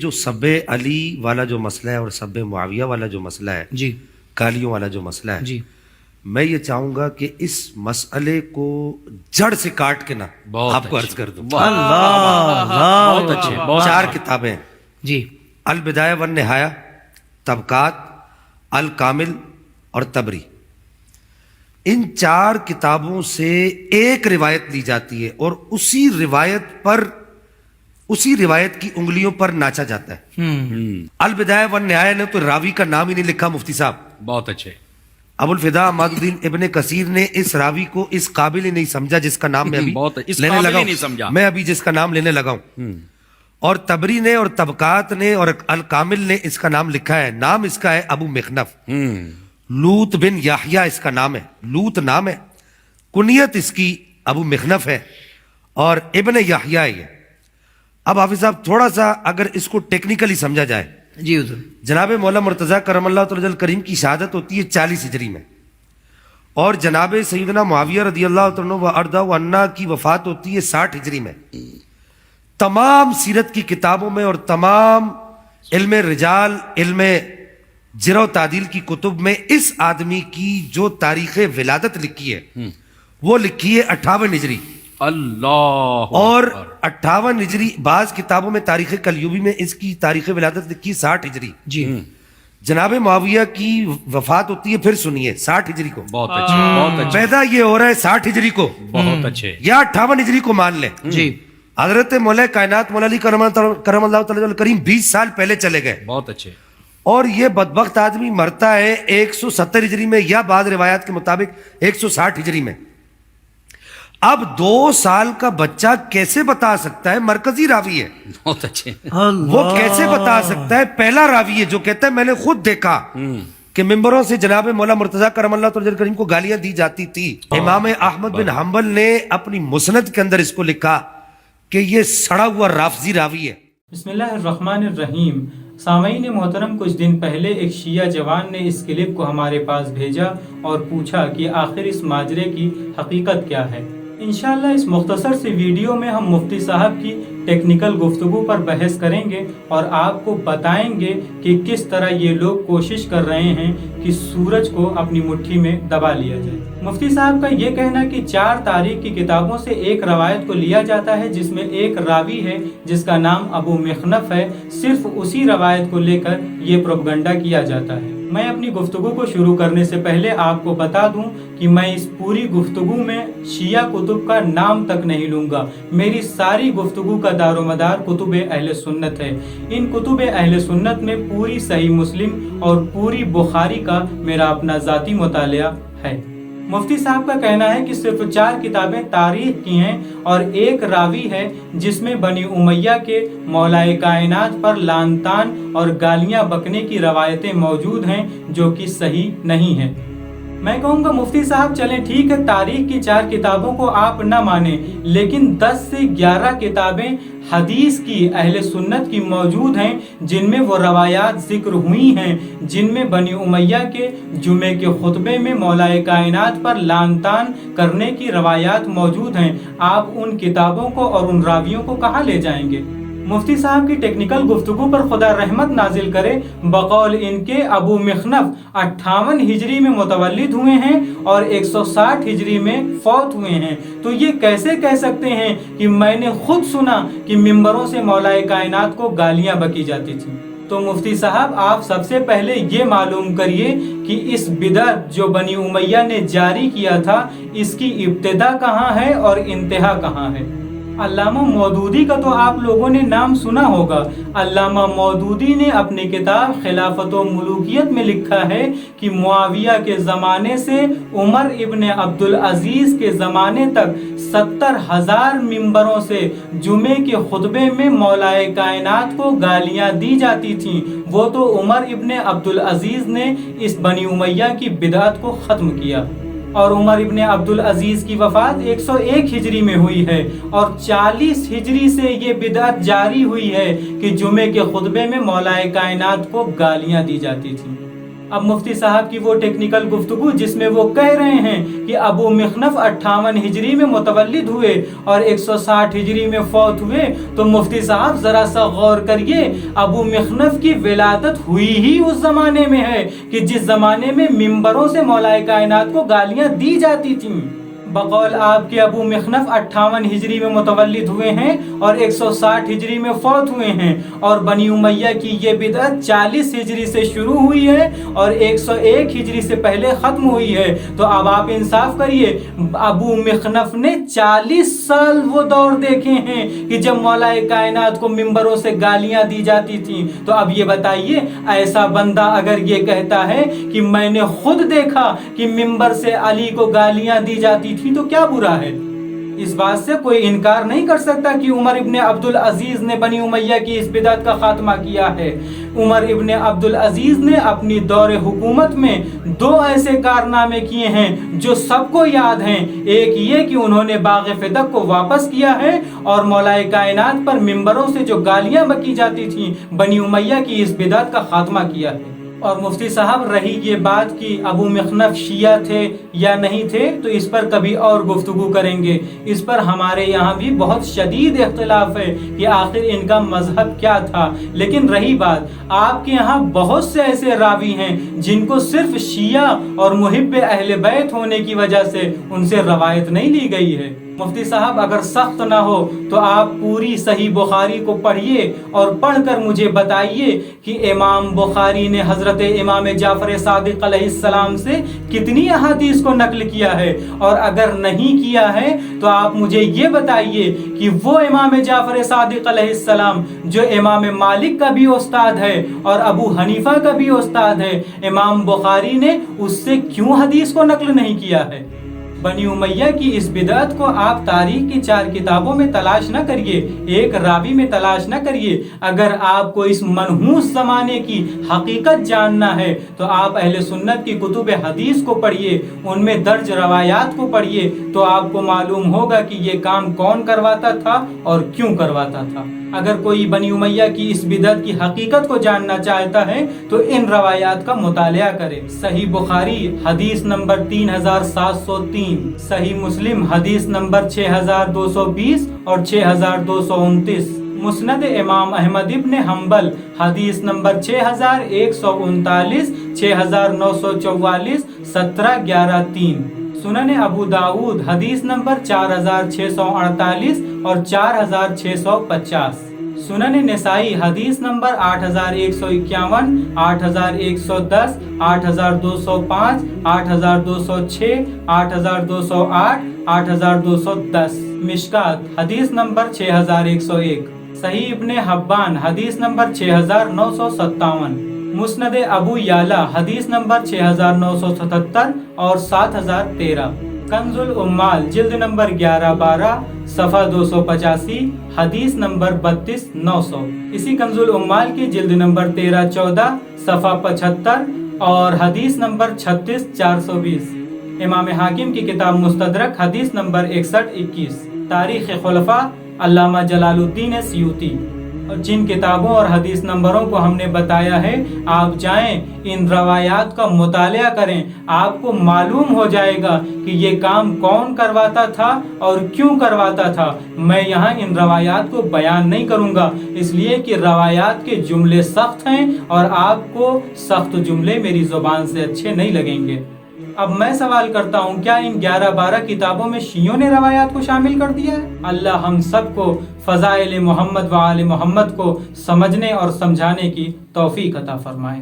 جو سب علی والا جو مسئلہ ہے اور سب معاویہ والا جو مسئلہ ہے جی گالیوں والا جو مسئلہ ہے جی میں یہ چاہوں گا کہ اس مسئلے کو جڑ سے کاٹ کے نا آپ کو عرض کر دوں. بہت اچھے. چار کتابیں جی البدایہ والنہایہ، طبقات، الکامل اور تبری. ان چار کتابوں سے ایک روایت لی جاتی ہے اور اسی روایت کی انگلیوں پر ناچا جاتا ہے. البدایہ والنہایہ نے تو راوی کا نام ہی نہیں لکھا مفتی صاحب. بہت اچھے. ابو الفدا عماد الدین ابن کثیر نے اس راوی کو اس قابل ہی نہیں سمجھا جس کا نام میں ابھی لینے لگا ہوں. میں ابھی جس کا نام لینے لگا ہوں. اور تبری نے اور طبقات نے اور الکامل نے اس کا نام لکھا ہے. نام اس کا ہے ابو مخنف. لوط بن یحییٰ اس کا نام ہے. لوط نام ہے، کنیت اس کی ابو مخنف ہے اور ابن یحییٰ ہے. اب حافظ صاحب تھوڑا سا اگر اس کو ٹیکنیکلی سمجھا جائے، جی حضور. جناب مولا مرتضیٰ کرم اللہ تعالی الکریم کی شہادت ہوتی ہے 40 ہجری میں، اور جناب سیدنا معاویہ رضی اللہ تعالیٰ و ارضہ عنہ کی وفات ہوتی ہے 60 ہجری میں. تمام سیرت کی کتابوں میں اور تمام علم رجال، علم جرح و تعدیل کی کتب میں اس آدمی کی جو تاریخ ولادت لکھی ہے وہ لکھی ہے 58 ہجری. اللہ. اور 58 ہجری بعض کتابوں میں تاریخ کلیوبی میں اس کی تاریخ ولادت لکھی 60 ہجری. جی جناب معاویہ کی وفات ہوتی ہے پھر سنیے 60 ہجری کو. بہت اچھے. بہت اچھے. پیدا یہ ہو رہا ہے 60 ہجری کو بہت اچھے. یا 58 ہجری کو مان لیں. جی حضرت مولا کائنات مولا علی کرم اللہ تعالی الکریم 20 سال پہلے چلے گئے بہت اچھے. اور یہ بدبخت آدمی مرتا ہے 170 ہجری میں یا بعض روایات کے مطابق 160 ہجری میں. اب 2 سال کا بچہ کیسے بتا سکتا ہے؟ مرکزی راوی ہے. بہت اچھے. وہ کیسے بتا سکتا ہے؟ پہلا راوی ہے جو کہتا ہے میں نے خود دیکھا کہ ممبروں سے جناب مولا مرتضیٰ کرم اللہ تعالی کریم کو گالیاں دی جاتی تھی. امام احمد بن حنبل نے اپنی مسند کے اندر اس کو لکھا کہ یہ سڑا ہوا رافضی راوی ہے. بسم اللہ الرحمن الرحیم. سامعین محترم، کچھ دن پہلے ایک شیعہ جوان نے اس کلپ کو ہمارے پاس بھیجا اور پوچھا کہ آخر اس ماجرے کی حقیقت کیا ہے. انشاءاللہ اس مختصر سی ویڈیو میں ہم مفتی صاحب کی ٹیکنیکل گفتگو پر بحث کریں گے اور آپ کو بتائیں گے کہ کس طرح یہ لوگ کوشش کر رہے ہیں کہ سورج کو اپنی مٹھی میں دبا لیا جائے. مفتی صاحب کا یہ کہنا کہ 4 تاریخ کی کتابوں سے ایک روایت کو لیا جاتا ہے جس میں ایک راوی ہے جس کا نام ابو مخنف ہے. صرف اسی روایت کو لے کر یہ پروپگنڈا کیا جاتا ہے. میں اپنی گفتگو کو شروع کرنے سے پہلے آپ کو بتا دوں کہ میں اس پوری گفتگو میں شیعہ کتب کا نام تک نہیں لوں گا. میری ساری گفتگو کا دار و مدار کتب اہل سنت ہے. ان کتب اہل سنت میں پوری صحیح مسلم اور پوری بخاری کا میرا اپنا ذاتی مطالعہ ہے. مفتی صاحب کا کہنا ہے کہ صرف 4 کتابیں تاریخ کی ہیں اور ایک راوی ہے جس میں بنی امیہ کے مولائے کائنات پر لعن طعن اور گالیاں بکنے کی روایتیں موجود ہیں جو کہ صحیح نہیں ہیں. میں کہوں گا مفتی صاحب چلیں ٹھیک ہے، تاریخ کی 4 کتابوں کو آپ نہ مانیں، لیکن 10 سے 11 کتابیں حدیث کی اہل سنت کی موجود ہیں جن میں وہ روایات ذکر ہوئی ہیں جن میں بنی امیہ کے جمعے کے خطبے میں مولائے کائنات پر لعن طعن کرنے کی روایات موجود ہیں. آپ ان کتابوں کو اور ان راویوں کو کہاں لے جائیں گے؟ مفتی صاحب کی ٹیکنیکل گفتگو پر خدا رحمت نازل کرے. بقول ان کے ابو مخنف 58 ہجری میں متولد ہوئے ہیں اور 160 ہجری میں فوت ہوئے ہیں. تو یہ کیسے کہہ سکتے ہیں کہ میں نے خود سنا کہ ممبروں سے مولائے کائنات کو گالیاں بکی جاتی تھیں؟ تو مفتی صاحب آپ سب سے پہلے یہ معلوم کریے کہ اس بدعت جو بنی امیہ نے جاری کیا تھا اس کی ابتدا کہاں ہے اور انتہا کہاں ہے؟ علامہ مودودی کا تو آپ لوگوں نے نام سنا ہوگا. علامہ مودودی نے اپنی کتاب خلافت و ملوکیت میں لکھا ہے کہ معاویہ کے زمانے سے عمر ابن عبدالعزیز کے زمانے تک 70,000 ممبروں سے جمعے کے خطبے میں مولائے کائنات کو گالیاں دی جاتی تھیں. وہ تو عمر ابن عبدالعزیز نے اس بنی امیہ کی بدعت کو ختم کیا اور عمر ابن عبدالعزیز کی وفات 101 ہجری میں ہوئی ہے اور 40 ہجری سے یہ بدعت جاری ہوئی ہے کہ جمعے کے خطبے میں مولائے کائنات کو گالیاں دی جاتی تھیں. اب مفتی صاحب کی وہ ٹیکنیکل گفتگو جس میں وہ کہہ رہے ہیں کہ ابو مخنف 58 ہجری میں متولد ہوئے اور 160 ہجری میں فوت ہوئے، تو مفتی صاحب ذرا سا غور کریے، ابو مخنف کی ولادت ہوئی ہی اس زمانے میں ہے کہ جس زمانے میں ممبروں سے مولا کائنات کو گالیاں دی جاتی تھیں۔ بقول آپ کے ابو مخنف 58 ہجری میں متولد ہوئے ہیں اور 160 ہجری میں فوت ہوئے ہیں، اور بنی امیہ کی یہ بدعت 40 ہجری سے شروع ہوئی ہے اور 101 ہجری سے پہلے ختم ہوئی ہے۔ تو اب آپ انصاف کریے، ابو مخنف نے 40 سال وہ دور دیکھے ہیں کہ جب مولا کائنات کو ممبروں سے گالیاں دی جاتی تھیں۔ تو اب یہ بتائیے، ایسا بندہ اگر یہ کہتا ہے کہ میں نے خود دیکھا کہ ممبر سے علی کو گالیاں دی جاتی تھی تو کیا برا ہے؟ اس بات سے کوئی انکار نہیں کر سکتا کہ عمر ابن عبدالعزیز نے بنی امیہ کی اس بدعت کا خاتمہ کیا ہے۔ عمر ابن عبدالعزیز نے اپنی دور حکومت میں 2 ایسے کارنامے کیے ہیں جو سب کو یاد ہیں۔ ایک یہ کہ انہوں نے باغ فدق کو واپس کیا ہے اور مولا کائنات پر ممبروں سے جو گالیاں بکی جاتی تھیں بنی امیہ کی اس بدعت کا خاتمہ کیا ہے۔ اور مفتی صاحب رہی یہ بات کہ ابو مخنف شیعہ تھے یا نہیں تھے، تو اس پر کبھی اور گفتگو کریں گے۔ اس پر ہمارے یہاں بھی بہت شدید اختلاف ہے کہ آخر ان کا مذہب کیا تھا۔ لیکن رہی بات، آپ کے یہاں بہت سے ایسے راوی ہیں جن کو صرف شیعہ اور محب اہل بیت ہونے کی وجہ سے ان سے روایت نہیں لی گئی ہے۔ مفتی صاحب اگر سخت نہ ہو تو آپ پوری صحیح بخاری کو پڑھیے اور پڑھ کر مجھے بتائیے کہ امام بخاری نے حضرت امام جعفر صادق علیہ السلام سے کتنی احادیث کو نقل کیا ہے، اور اگر نہیں کیا ہے تو آپ مجھے یہ بتائیے کہ وہ امام جعفر صادق علیہ السلام جو امام مالک کا بھی استاد ہے اور ابو حنیفہ کا بھی استاد ہے، امام بخاری نے اس سے کیوں حدیث کو نقل نہیں کیا ہے؟ بنی امیہ کی اس بدعت کو آپ تاریخ کی 4 کتابوں میں تلاش نہ کریے، ایک راوی میں تلاش نہ کریے۔ اگر آپ کو اس منحوس زمانے کی حقیقت جاننا ہے تو آپ اہل سنت کی کتب حدیث کو پڑھیے، ان میں درج روایات کو پڑھیے، تو آپ کو معلوم ہوگا کہ یہ کام کون کرواتا تھا اور کیوں کرواتا تھا۔ اگر کوئی بنی امیہ کی اس بدعت کی حقیقت کو جاننا چاہتا ہے تو ان روایات کا مطالعہ کرے۔ صحیح بخاری حدیث نمبر 3703، صحیح مسلم حدیث نمبر 6220 اور 6229، مسند امام احمد ابن حنبل حدیث نمبر 6139، 6944، 1711-3، سنن ابو داود حدیث نمبر 4648 اور 4650، سنن نسائی حدیث نمبر 8151، 8110، 8205، 8206، 8208، 8210، مشکات حدیث نمبر 6101، صحیح ابن حبان حدیث نمبر 6957، مسند ابو یعلا حدیث نمبر 6977 اور 7013، کنز العمال جلد نمبر 11-12 صفحہ 285 حدیث نمبر 32900، اسی کنز العمال کی جلد نمبر 13-14 صفحہ 75 اور حدیث نمبر 36420، امام حاکم کی کتاب مستدرک حدیث نمبر 6121، تاریخ خلفاء علامہ جلال الدین سیوطی۔ جن کتابوں اور حدیث نمبروں کو ہم نے بتایا ہے، آپ جائیں ان روایات کا مطالعہ کریں، آپ کو معلوم ہو جائے گا کہ یہ کام کون کرواتا تھا اور کیوں کرواتا تھا۔ میں یہاں ان روایات کو بیان نہیں کروں گا، اس لیے کہ روایات کے جملے سخت ہیں اور آپ کو سخت جملے میری زبان سے اچھے نہیں لگیں گے۔ اب میں سوال کرتا ہوں، کیا ان 11-12 کتابوں میں شیعوں نے روایات کو شامل کر دیا ہے؟ اللہ ہم سب کو فضائل محمد و آل محمد کو سمجھنے اور سمجھانے کی توفیق عطا فرمائے۔